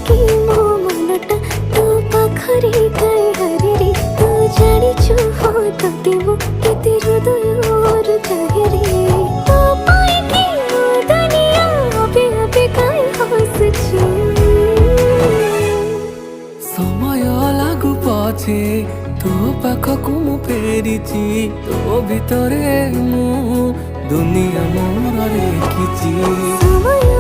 कि मो मनटा तो पाखरे काई हरे तू जानिछु हो तते मो केते हृदय चाहे रे तो पाई कि मो दुनिया अबे अबे काई हसछु समय लागू पछे तो पाखकु मु फेरिची तो भितरे मु दुनिया मोर रेखिची।